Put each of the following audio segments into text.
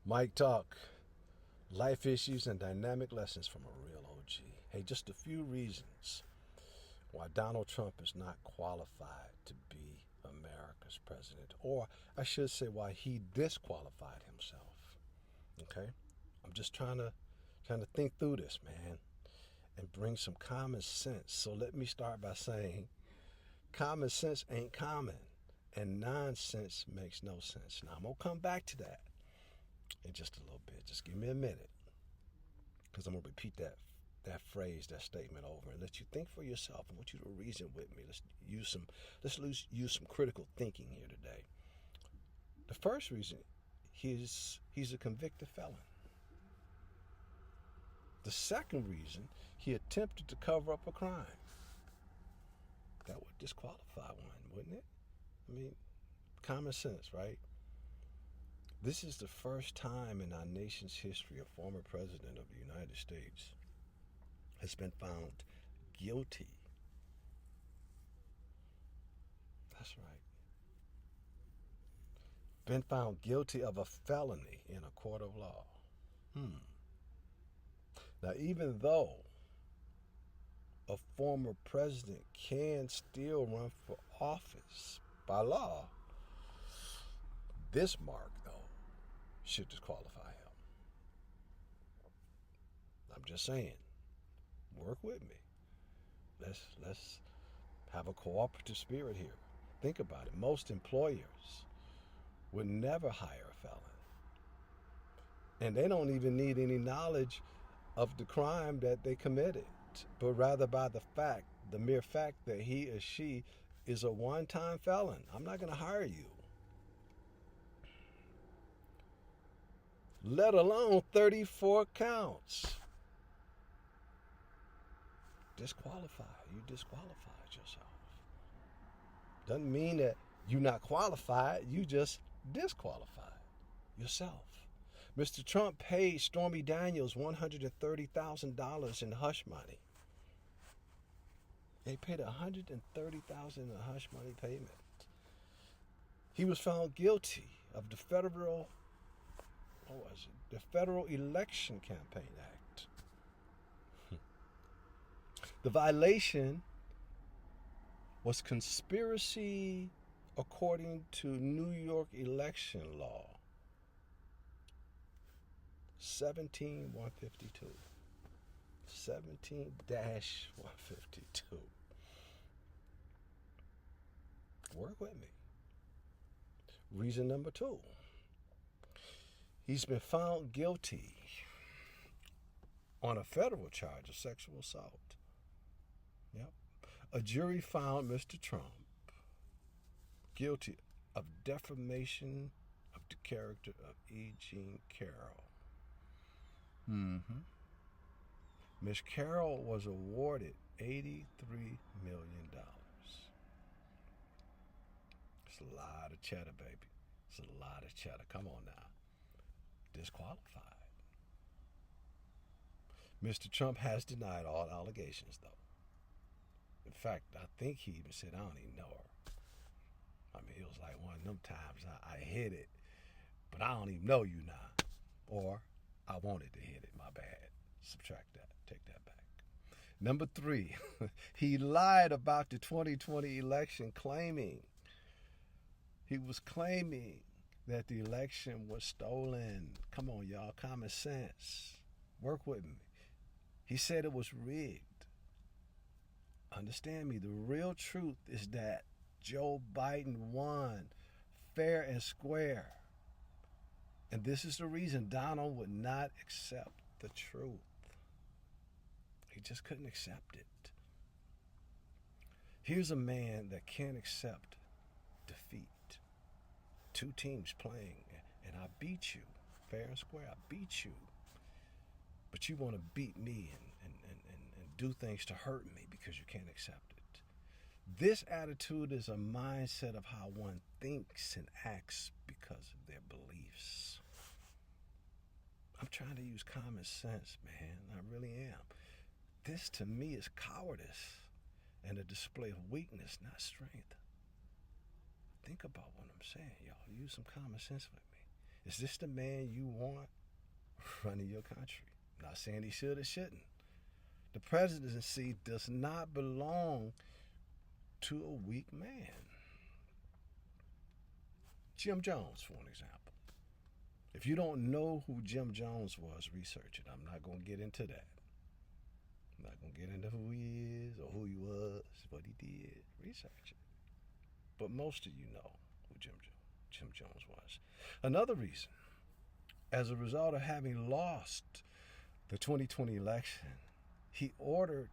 Mike Talk, life issues and dynamic lessons from a real OG. Hey, just a few reasons why Donald Trump is not qualified to be America's president, or I should say why he disqualified himself. Okay? I'm just trying to think through this, man, and bring some common sense. So let me start by saying common sense ain't common, and nonsense makes no sense. Now, I'm going to come back to that in just a little bit. Just give me a minute, because I'm going to repeat that phrase, that statement over, and let you think for yourself. I want you to reason with me. Let's use some critical thinking here today. The first reason, he's a convicted felon. The second reason, he attempted to cover up a crime. That would disqualify one, wouldn't it? I mean, common sense, right? This is the first time in our nation's history a former president of the United States has been found guilty. That's right. Been found guilty of a felony in a court of law. Now, even though a former president can still run for office by law, this mark, though, should disqualify him. I'm just saying, work with me. Let's have a cooperative spirit here. Think about it. Most employers would never hire a felon. And they don't even need any knowledge of the crime that they committed, but rather by the mere fact that he or she is a one-time felon. I'm not going to hire you. Let alone 34 counts. You disqualified yourself. Doesn't mean that you're not qualified, you just disqualified yourself. Mr. Trump paid Stormy Daniels $130,000 in hush money. They paid $130,000 in a hush money payment. He was found guilty of the Federal Election Campaign Act. The violation was conspiracy according to New York election law 17152. 17-152. Work with me. Reason number 2. He's been found guilty on a federal charge of sexual assault. Yep. A jury found Mr. Trump guilty of defamation of the character of E. Jean Carroll. Miss Carroll was awarded $83 million. It's a lot of cheddar, baby. It's a lot of cheddar. Come on now. Disqualified. Mr. Trump has denied all allegations, though. In fact, I think he even said, I don't even know her. I mean, it was like one of them times I hit it, but I don't even know you now. Or I wanted to hit it, my bad. Subtract that, take that back. Number 3, he lied about the 2020 election, he was claiming that the election was stolen. Come on, y'all, common sense. Work with me. He said it was rigged. Understand me, the real truth is that Joe Biden won fair and square. And this is the reason Donald would not accept the truth. He just couldn't accept it. Here's a man that can't accept defeat. 2 teams playing, and I beat you fair and square. I beat you. But you want to beat me and do things to hurt me because you can't accept it. This attitude is a mindset of how one thinks and acts because of their beliefs. I'm trying to use common sense, man. I really am. This, to me, is cowardice and a display of weakness, not strength. Think about what I'm saying, y'all. Use some common sense with me. Is this the man you want running your country? I'm not saying he should or shouldn't. The presidency does not belong to a weak man. Jim Jones, for an example. If you don't know who Jim Jones was, research it. I'm not going to get into that. I'm not going to get into who he is or who he was, what he did. Research it. But most of you know who Jim Jones was. Another reason, as a result of having lost the 2020 election, he ordered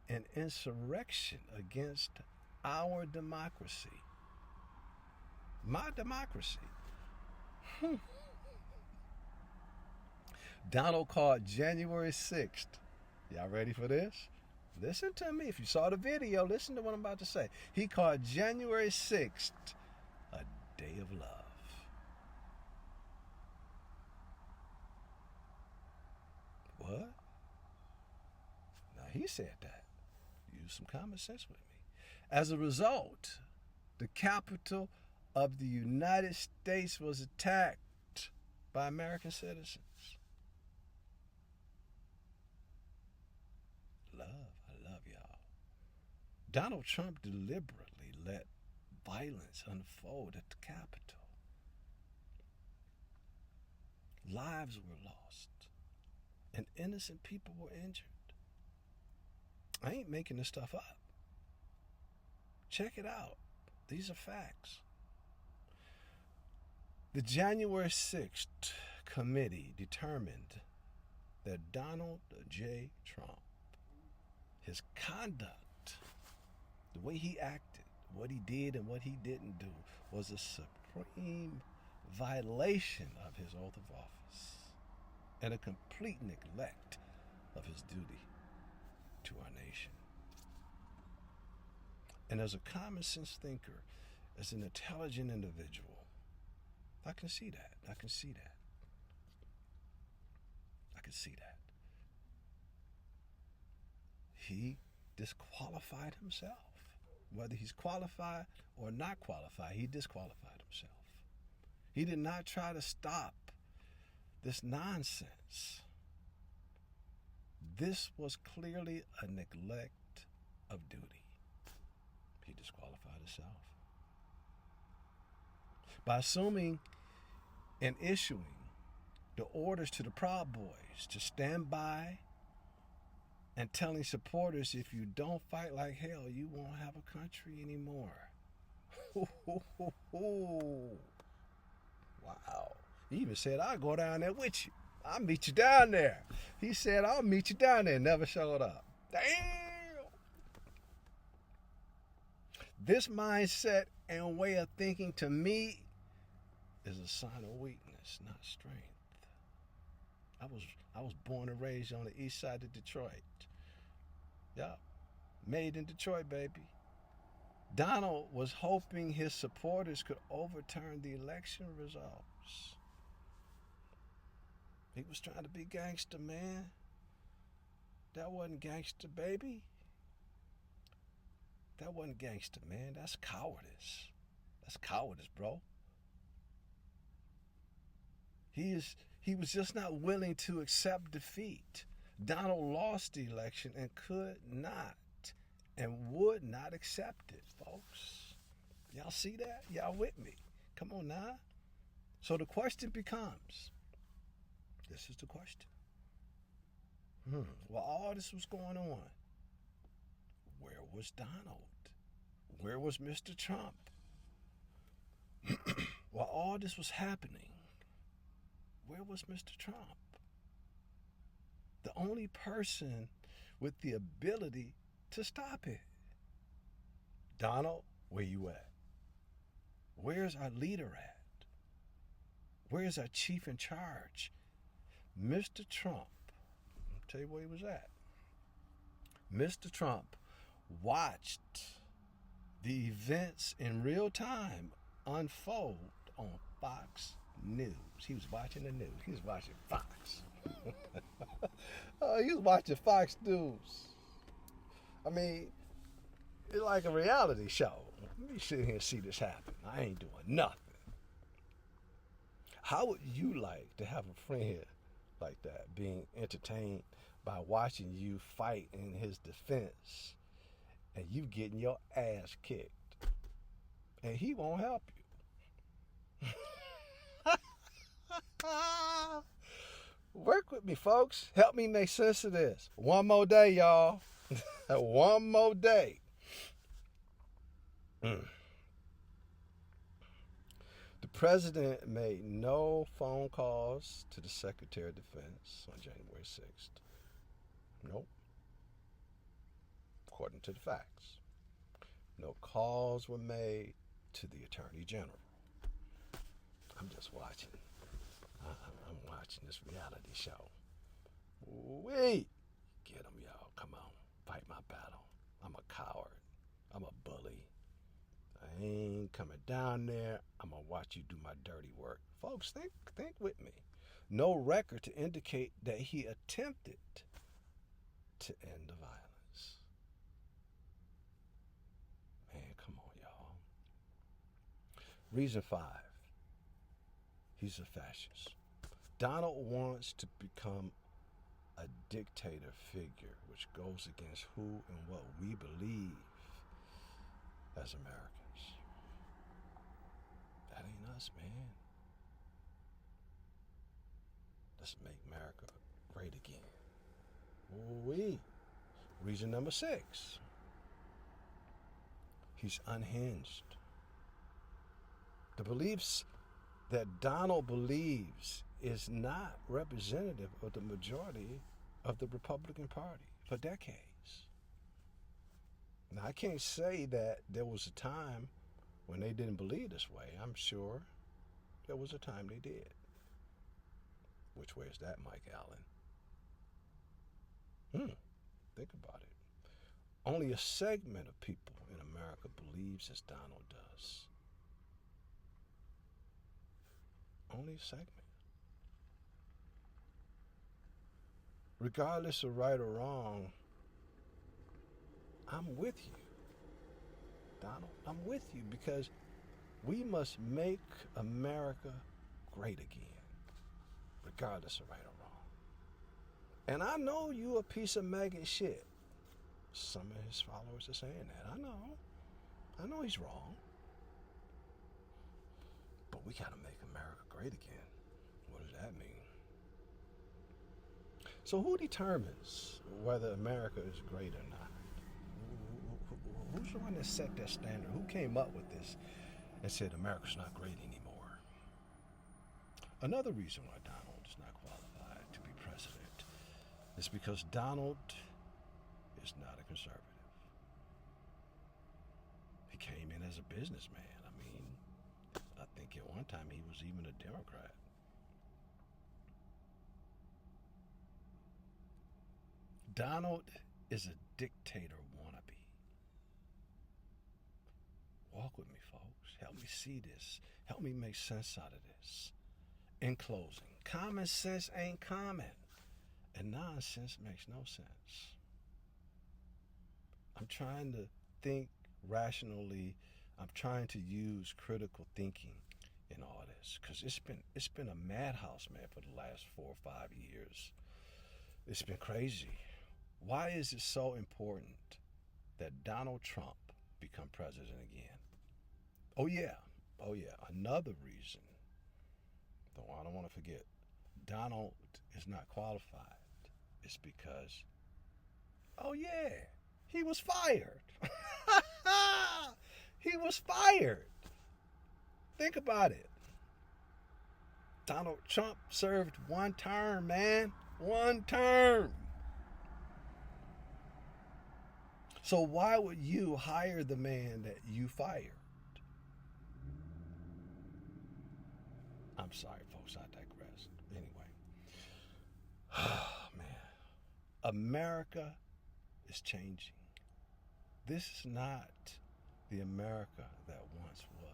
an insurrection against our democracy. My democracy. Donald called January 6th. Y'all ready for this? Listen to me. If you saw the video, listen to what I'm about to say. He called January 6th a day of love. What? Now, he said that. Use some common sense with me. As a result, the capital of the United States was attacked by American citizens. I love y'all. Donald Trump deliberately let violence unfold at the Capitol. Lives were lost, and innocent people were injured. I ain't making this stuff up. Check it out. These are facts. The January 6th committee determined that Donald J. Trump, his conduct, the way he acted, what he did and what he didn't do, was a supreme violation of his oath of office and a complete neglect of his duty to our nation. And as a common sense thinker, as an intelligent individual, I can see that. I can see that. He disqualified himself. Whether he's qualified or not qualified, he disqualified himself. He did not try to stop this nonsense. This was clearly a neglect of duty. He disqualified himself. By assuming and issuing the orders to the Proud Boys to stand by and telling supporters, if you don't fight like hell, you won't have a country anymore. Wow. He even said, I'll go down there with you. I'll meet you down there. He said, I'll meet you down there. Never showed up. Damn. This mindset and way of thinking, to me, is a sign of weakness, not strength. I was born and raised on the east side of Detroit. Yeah, made in Detroit, baby. Donald was hoping his supporters could overturn the election results. He was trying to be gangster, man. That wasn't gangster, baby. That wasn't gangster, man. That's cowardice. That's cowardice, bro. He was just not willing to accept defeat. Donald lost the election and could not and would not accept it, folks. Y'all see that? Y'all with me? Come on now. So the question becomes, this is the question. While all this was going on, where was Donald? Where was Mr. Trump? While all this was happening, where was Mr. Trump? The only person with the ability to stop it. Donald, where you at? Where's our leader at? Where's our chief in charge? Mr. Trump, I'll tell you where he was at. Mr. Trump watched the events in real time unfold on Fox News. He was watching the news. He was watching Fox. He was watching Fox News. I mean, it's like a reality show. Let me sit here and see this happen. I ain't doing nothing. How would you like to have a friend like that, being entertained by watching you fight in his defense and you getting your ass kicked and he won't help you? Work with me, folks. Help me make sense of this. One more day, y'all. One more day. The president made no phone calls to the Secretary of Defense on January 6th. Nope. According to the facts. No calls were made to the Attorney General. I'm just watching. I'm watching this reality show. Wait. Get them, y'all. Come on. Fight my battle. I'm a coward. I'm a bully. I ain't coming down there. I'm going to watch you do my dirty work. Folks, think with me. No record to indicate that he attempted to end the violence. Man, come on, y'all. Reason 5. He's a fascist. Donald wants to become a dictator figure, which goes against who and what we believe as Americans. That ain't us, man. Let's make America great again. Ooh-wee. Reason number 6. He's unhinged. The beliefs that Donald believes is not representative of the majority of the Republican Party for decades. Now, I can't say that there was a time when they didn't believe this way. I'm sure there was a time they did. Which way is that, Mike Allen? Think about it. Only a segment of people in America believes as Donald does. Only a segment. Regardless of right or wrong, I'm with you, Donald. I'm with you because we must make America great again, regardless of right or wrong. And I know you a piece of maggot shit. Some of his followers are saying that. I know he's wrong. But we gotta make America great again. What does that mean? So who determines whether America is great or not? Who's the one that set that standard? Who came up with this and said America's not great anymore? Another reason why Donald is not qualified to be president is because Donald is not a conservative. He came in as a businessman. I think at one time he was even a Democrat. Donald is a dictator wannabe. Walk with me, folks. Help me see this. Help me make sense out of this. In closing, common sense ain't common, and nonsense makes no sense. I'm trying to think rationally. I'm trying to use critical thinking in all this because it's been a madhouse, man, for the last 4 or 5 years. It's been crazy. Why is it so important that Donald Trump become president again? Oh yeah. Another reason, though I don't want to forget, Donald is not qualified. It's because, oh yeah, he was fired. He was fired. Think about it. Donald Trump served 1 term, man. 1 term. So why would you hire the man that you fired? I'm sorry, folks, I digress. Anyway. Man. America is changing. This is not the America that once was.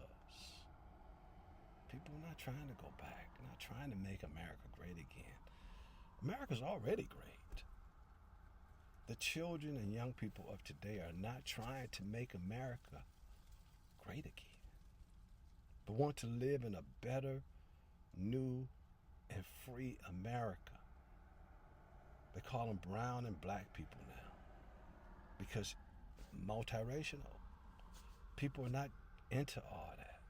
People are not trying to go back, not trying to make America great again. America's already great. The children and young people of today are not trying to make America great again, but want to live in a better, new and free America. They call them brown and black people now because multiracial. People are not into all that.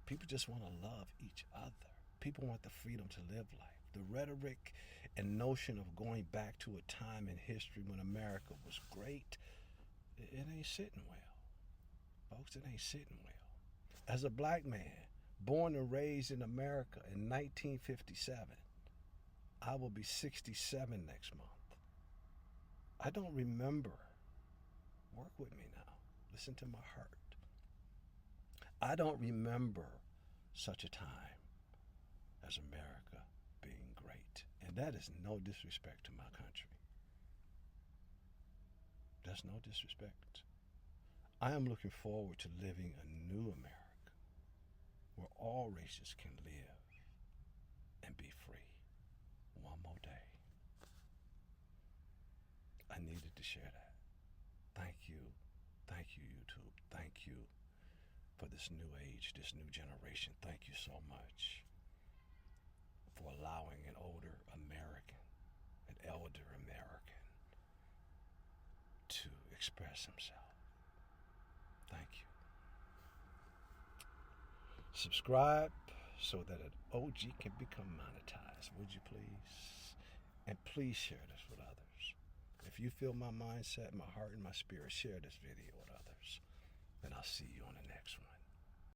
People just want to love each other. People want the freedom to live life. The rhetoric and notion of going back to a time in history when America was great, it ain't sitting well. Folks, it ain't sitting well. As a black man, born and raised in America in 1957, I will be 67 next month. I don't remember. Work with me now. Listen to my heart. I don't remember such a time as America being great. And that is no disrespect to my country. That's no disrespect. I am looking forward to living a new America where all races can live and be free. One more day. I needed to share that. Thank you. Thank you, YouTube. Thank you for this new age, this new generation. Thank you so much for allowing an older American, an elder American, to express himself. Thank you. Subscribe so that an OG can become monetized, would you please? And please share this with others. If you feel my mindset, my heart, and my spirit, share this video with others. And I'll see you on the next.